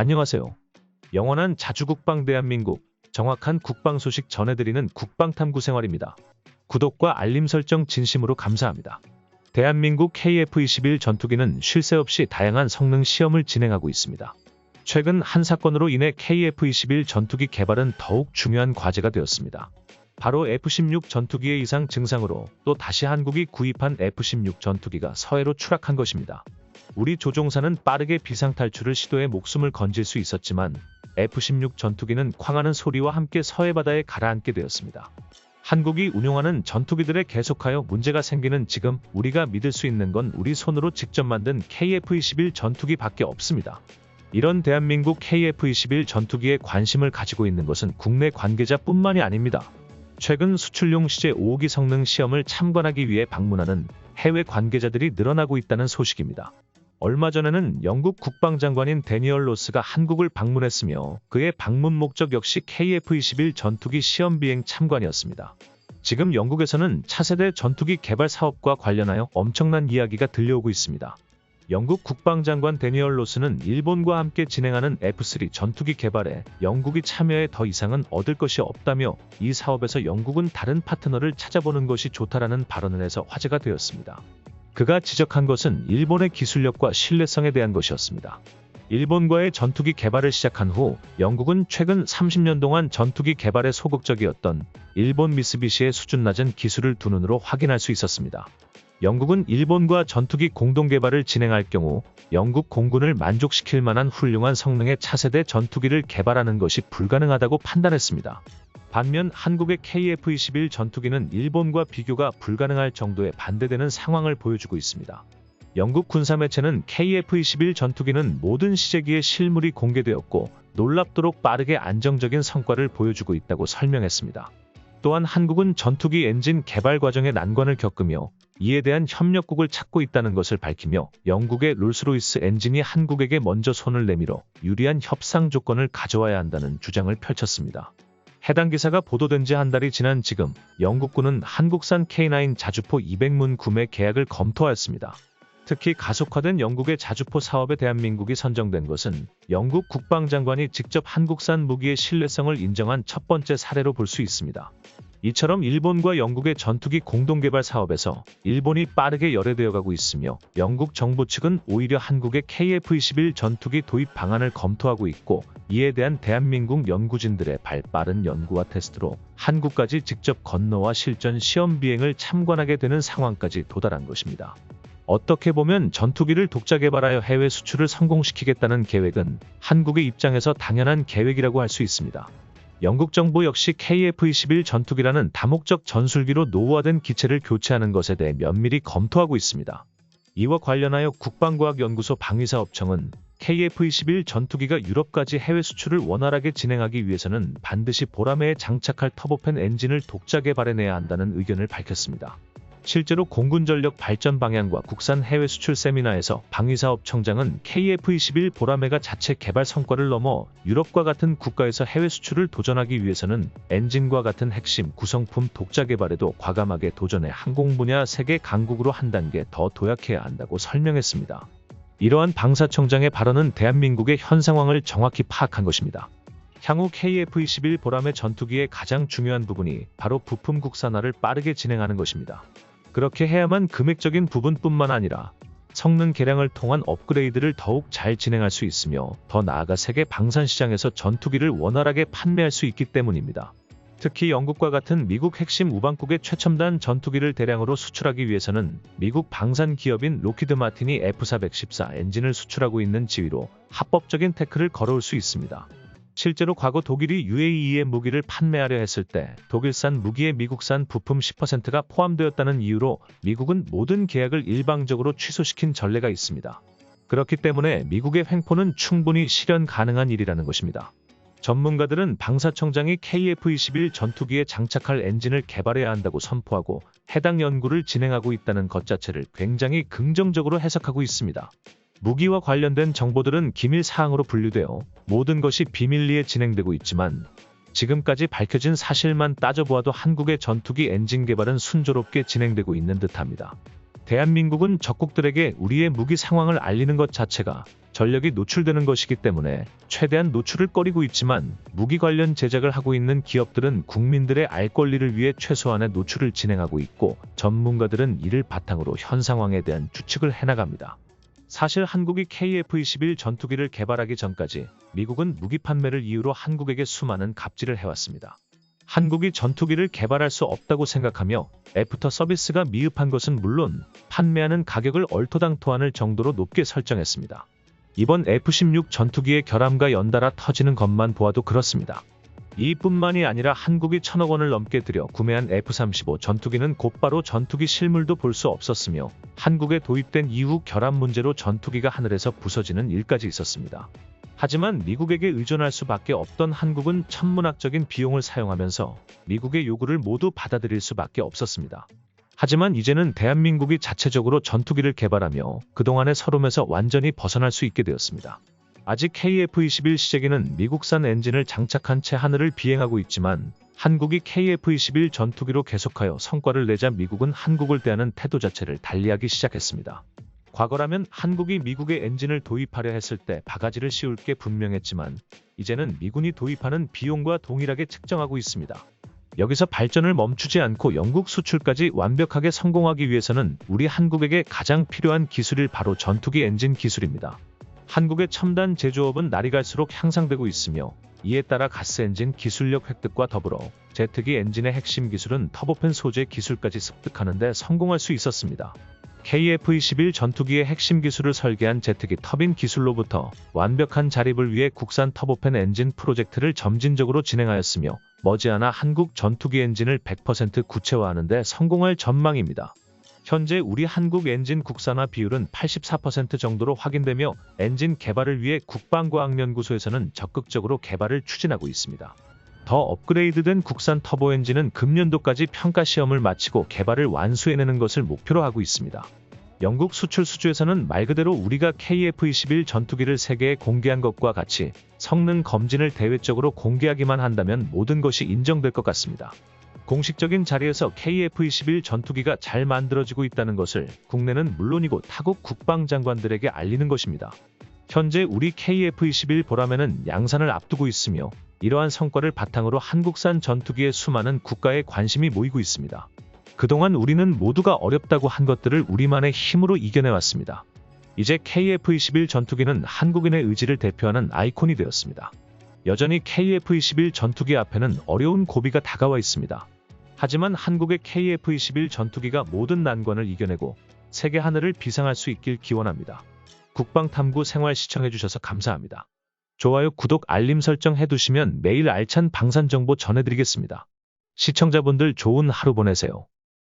안녕하세요. 영원한 자주국방 대한민국, 정확한 국방 소식 전해드리는 국방탐구 생활입니다. 구독과 알림 설정 진심으로 감사합니다. 대한민국 KF-21 전투기는 쉴 새 없이 다양한 성능 시험을 진행하고 있습니다. 최근 한 사건으로 인해 KF-21 전투기 개발은 더욱 중요한 과제가 되었습니다. 바로 F-16 전투기의 이상 증상으로 또 다시 한국이 구입한 F-16 전투기가 서해로 추락한 것입니다. 우리 조종사는 빠르게 비상탈출을 시도해 목숨을 건질 수 있었지만 F-16 전투기는 쾅하는 소리와 함께 서해 바다에 가라앉게 되었습니다. 한국이 운용하는 전투기들에 계속하여 문제가 생기는 지금 우리가 믿을 수 있는 건 우리 손으로 직접 만든 KF-21 전투기밖에 없습니다. 이런 대한민국 KF-21 전투기에 관심을 가지고 있는 것은 국내 관계자뿐만이 아닙니다. 최근 수출용 시제 5호기 성능 시험을 참관하기 위해 방문하는 해외 관계자들이 늘어나고 있다는 소식입니다. 얼마 전에는 영국 국방장관인 데니얼 로스가 한국을 방문했으며 그의 방문 목적 역시 KF-21 전투기 시험 비행 참관이었습니다. 지금 영국에서는 차세대 전투기 개발 사업과 관련하여 엄청난 이야기가 들려오고 있습니다. 영국 국방장관 데니얼 로스는 일본과 함께 진행하는 F-3 전투기 개발에 영국이 참여해 더 이상은 얻을 것이 없다며 이 사업에서 영국은 다른 파트너를 찾아보는 것이 좋다라는 발언을 해서 화제가 되었습니다. 그가 지적한 것은 일본의 기술력과 신뢰성에 대한 것이었습니다. 일본과의 전투기 개발을 시작한 후 영국은 최근 30년 동안 전투기 개발에 소극적이었던 일본 미쓰비시의 수준 낮은 기술을 두 눈으로 확인할 수 있었습니다. 영국은 일본과 전투기 공동 개발을 진행할 경우 영국 공군을 만족시킬 만한 훌륭한 성능의 차세대 전투기를 개발하는 것이 불가능하다고 판단했습니다. 반면 한국의 KF-21 전투기는 일본과 비교가 불가능할 정도의 반대되는 상황을 보여주고 있습니다. 영국 군사매체는 KF-21 전투기는 모든 시제기의 실물이 공개되었고 놀랍도록 빠르게 안정적인 성과를 보여주고 있다고 설명했습니다. 또한 한국은 전투기 엔진 개발 과정에 난관을 겪으며 이에 대한 협력국을 찾고 있다는 것을 밝히며 영국의 롤스로이스 엔진이 한국에게 먼저 손을 내밀어 유리한 협상 조건을 가져와야 한다는 주장을 펼쳤습니다. 해당 기사가 보도된 지 한 달이 지난 지금 영국군은 한국산 K9 자주포 200문 구매 계약을 검토하였습니다. 특히 가속화된 영국의 자주포 사업에 대한민국이 선정된 것은 영국 국방장관이 직접 한국산 무기의 신뢰성을 인정한 첫 번째 사례로 볼 수 있습니다. 이처럼 일본과 영국의 전투기 공동개발 사업에서 일본이 빠르게 열애되어 가고 있으며 영국 정부 측은 오히려 한국의 KF-21 전투기 도입 방안을 검토하고 있고 이에 대한 대한민국 연구진들의 발빠른 연구와 테스트로 한국까지 직접 건너와 실전 시험 비행을 참관하게 되는 상황까지 도달한 것입니다. 어떻게 보면 전투기를 독자 개발하여 해외 수출을 성공시키겠다는 계획은 한국의 입장에서 당연한 계획이라고 할 수 있습니다. 영국 정부 역시 KF-21 전투기라는 다목적 전술기로 노후화된 기체를 교체하는 것에 대해 면밀히 검토하고 있습니다. 이와 관련하여 국방과학연구소 방위사업청은 KF-21 전투기가 유럽까지 해외 수출을 원활하게 진행하기 위해서는 반드시 보라매에 장착할 터보팬 엔진을 독자 개발해내야 한다는 의견을 밝혔습니다. 실제로 공군전력 발전 방향과 국산 해외 수출 세미나에서 방위사업청장은 KF-21 보라매가 자체 개발 성과를 넘어 유럽과 같은 국가에서 해외 수출을 도전하기 위해서는 엔진과 같은 핵심 구성품 독자 개발에도 과감하게 도전해 항공 분야 세계 강국으로 한 단계 더 도약해야 한다고 설명했습니다. 이러한 방사청장의 발언은 대한민국의 현 상황을 정확히 파악한 것입니다. 향후 KF-21 보라매 전투기의 가장 중요한 부분이 바로 부품 국산화를 빠르게 진행하는 것입니다. 그렇게 해야만 금액적인 부분뿐만 아니라 성능 개량을 통한 업그레이드를 더욱 잘 진행할 수 있으며 더 나아가 세계 방산시장에서 전투기를 원활하게 판매할 수 있기 때문입니다. 특히 영국과 같은 미국 핵심 우방국의 최첨단 전투기를 대량으로 수출하기 위해서는 미국 방산 기업인 로키드 마틴이 F-414 엔진을 수출하고 있는 지위로 합법적인 태클을 걸어올 수 있습니다. 실제로 과거 독일이 UAE에 무기를 판매하려 했을 때 독일산 무기에 미국산 부품 10%가 포함되었다는 이유로 미국은 모든 계약을 일방적으로 취소시킨 전례가 있습니다. 그렇기 때문에 미국의 횡포는 충분히 실현 가능한 일이라는 것입니다. 전문가들은 방사청장이 KF-21 전투기에 장착할 엔진을 개발해야 한다고 선포하고 해당 연구를 진행하고 있다는 것 자체를 굉장히 긍정적으로 해석하고 있습니다. 무기와 관련된 정보들은 기밀 사항으로 분류되어 모든 것이 비밀리에 진행되고 있지만 지금까지 밝혀진 사실만 따져보아도 한국의 전투기 엔진 개발은 순조롭게 진행되고 있는 듯합니다. 대한민국은 적국들에게 우리의 무기 상황을 알리는 것 자체가 전력이 노출되는 것이기 때문에 최대한 노출을 꺼리고 있지만 무기 관련 제작을 하고 있는 기업들은 국민들의 알 권리를 위해 최소한의 노출을 진행하고 있고 전문가들은 이를 바탕으로 현 상황에 대한 추측을 해나갑니다. 사실 한국이 KF-21 전투기를 개발하기 전까지 미국은 무기 판매를 이유로 한국에게 수많은 갑질을 해왔습니다. 한국이 전투기를 개발할 수 없다고 생각하며 애프터 서비스가 미흡한 것은 물론 판매하는 가격을 얼토당토하는 정도로 높게 설정했습니다. 이번 F-16 전투기의 결함과 연달아 터지는 것만 보아도 그렇습니다. 이뿐만이 아니라 한국이 1,000억 원을 넘게 들여 구매한 F-35 전투기는 곧바로 전투기 실물도 볼 수 없었으며 한국에 도입된 이후 결함 문제로 전투기가 하늘에서 부서지는 일까지 있었습니다. 하지만 미국에게 의존할 수밖에 없던 한국은 천문학적인 비용을 사용하면서 미국의 요구를 모두 받아들일 수밖에 없었습니다. 하지만 이제는 대한민국이 자체적으로 전투기를 개발하며 그동안의 서름에서 완전히 벗어날 수 있게 되었습니다. 아직 KF-21 시제기는 미국산 엔진을 장착한 채 하늘을 비행하고 있지만 한국이 KF-21 전투기로 계속하여 성과를 내자 미국은 한국을 대하는 태도 자체를 달리하기 시작했습니다. 과거라면 한국이 미국의 엔진을 도입하려 했을 때 바가지를 씌울 게 분명했지만 이제는 미군이 도입하는 비용과 동일하게 측정하고 있습니다. 여기서 발전을 멈추지 않고 영국 수출까지 완벽하게 성공하기 위해서는 우리 한국에게 가장 필요한 기술이 바로 전투기 엔진 기술입니다. 한국의 첨단 제조업은 날이 갈수록 향상되고 있으며 이에 따라 가스 엔진 기술력 획득과 더불어 제트기 엔진의 핵심 기술은 터보팬 소재 기술까지 습득하는 데 성공할 수 있었습니다. KF-21 전투기의 핵심 기술을 설계한 제트기 터빈 기술로부터 완벽한 자립을 위해 국산 터보팬 엔진 프로젝트를 점진적으로 진행하였으며 머지않아 한국 전투기 엔진을 100% 구체화하는 데 성공할 전망입니다. 현재 우리 한국 엔진 국산화 비율은 84% 정도로 확인되며 엔진 개발을 위해 국방과학연구소에서는 적극적으로 개발을 추진하고 있습니다. 더 업그레이드된 국산 터보 엔진은 금년도까지 평가 시험을 마치고 개발을 완수해내는 것을 목표로 하고 있습니다. 영국 수출 수주에서는 말 그대로 우리가 KF-21 전투기를 세계에 공개한 것과 같이 성능 검진을 대외적으로 공개하기만 한다면 모든 것이 인정될 것 같습니다. 공식적인 자리에서 KF-21 전투기가 잘 만들어지고 있다는 것을 국내는 물론이고 타국 국방장관들에게 알리는 것입니다. 현재 우리 KF-21 보라매는 양산을 앞두고 있으며 이러한 성과를 바탕으로 한국산 전투기에 수많은 국가의 관심이 모이고 있습니다. 그동안 우리는 모두가 어렵다고 한 것들을 우리만의 힘으로 이겨내왔습니다. 이제 KF-21 전투기는 한국인의 의지를 대표하는 아이콘이 되었습니다. 여전히 KF-21 전투기 앞에는 어려운 고비가 다가와 있습니다. 하지만 한국의 KF-21 전투기가 모든 난관을 이겨내고 세계 하늘을 비상할 수 있길 기원합니다. 국방탐구 생활 시청해주셔서 감사합니다. 좋아요, 구독, 알림 설정 해두시면 매일 알찬 방산 정보 전해드리겠습니다. 시청자분들 좋은 하루 보내세요.